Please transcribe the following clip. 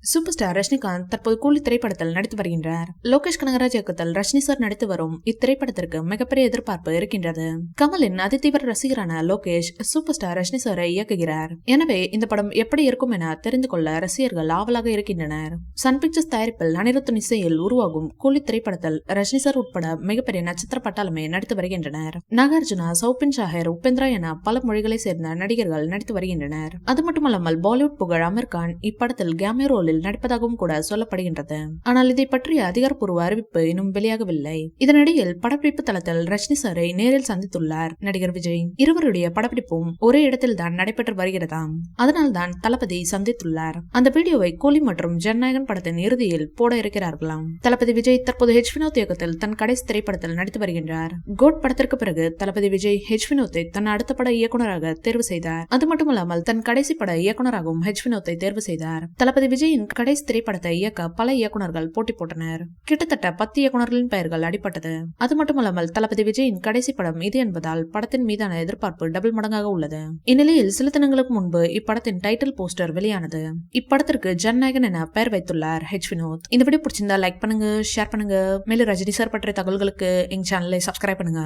Super star Rajinikanth தற்போது கூலி திரைப்படத்தில் நடித்து வருகின்றார். லோகேஷ் கனகராஜ் இயக்கத்தில் ரஜினி சார் நடித்து வரும் இத்திரைப்படத்திற்கு மிகப்பெரிய எதிர்பார்ப்பு இருக்கின்றது. கமலின் அதிதீவிர ரசிகரான லோகேஷ் சூப்பர் ஸ்டார் ரஜினி சாரை இயக்குகிறார். எனவே இந்த படம் எப்படி இருக்கும் என தெரிந்து கொள்ள ரசிகர்கள் ஆவலாக இருக்கின்றனர். சன் பிக்சர்ஸ் தயாரிப்பில் அனிருத்தின் இசையில் உருவாகும் கூலி திரைப்படத்தில் ரஜினி சார் உட்பட மிகப்பெரிய நட்சத்திர பட்டாளமே நடித்து வருகின்றனர். நாகார்ஜுனா, சௌபின் ஷாஹர், உபேந்திரா என பல மொழிகளை சேர்ந்த நடிகர்கள் நடித்து வருகின்றனர். அது மட்டுமல்லாமல் பாலிவுட் புகழ் அமீர் கான் இப்படத்தில் கேமியோ ரோலில் நடிப்பதாகவும் கூட சொல்லப்படுகின்றது. ஆனால் இதை பற்றிய அதிகாரப்பூர்வ அறிவிப்பு இன்னும் வெளியாகவில்லை. இதனிடையில் படப்பிடிப்பு தளத்தில் ரஜினி சாரை நேரில் சந்தித்துள்ளார் நடிகர் விஜய். இருவருடைய படப்பிடிப்பும் ஒரே இடத்தில் தான் நடைபெற்று வருகிறதாம். அதனால் தான் தளபதி சந்தித்துள்ளார். அந்த வீடியோவை கூலி மற்றும் ஜனநாயகன் படத்தின் இறுதியில் போட இருக்கிறார்களாம். தளபதி விஜய் தற்போது ஹெச் வினோத் இயக்கத்தில் தன் கடைசி திரைப்படத்தில் நடித்து வருகின்றார். கோட் படத்திற்கு பிறகு தளபதி விஜய் ஹெச் வினோத்தை தன் அடுத்த பட இயக்குநராக தேர்வு செய்தார். அது மட்டுமல்லாமல் தன் கடைசி பட இயக்குநராகவும் ஹெச் வினோத்தை தேர்வு செய்தார். தளபதி விஜயின் கடைசி திரைப்படத்தை இயக்க பல இயக்குநர்கள் போட்டி போட்டனர். கிட்டத்தட்ட 10 இயக்குநர்களின் பெயர்கள் அடிபட்டது. அது மட்டுமல்லாமல் தளபதி விஜயின் கடைசி படம் இது என்பதால் படத்தின் மீதான எதிர்பார்ப்பு டபுள் மடங்காக உள்ளது. இந்நிலையில் சில தினங்களுக்கு முன்பு இப்படத்தின் டைட்டில் போஸ்டர் வெளியானது. இப்படத்திற்கு ஜனநாயகன் என பெயர் வைத்துள்ளார் ஹெச் வினோத். இந்த வீடியோ பிடிச்சிருந்தா லைக் பண்ணுங்க, ஷேர் பண்ணுங்க. மேலும் ரஜினி சார் பற்றிய தகவல்களுக்கு எங்க சேனலை சப்ஸ்கிரைப் பண்ணுங்க.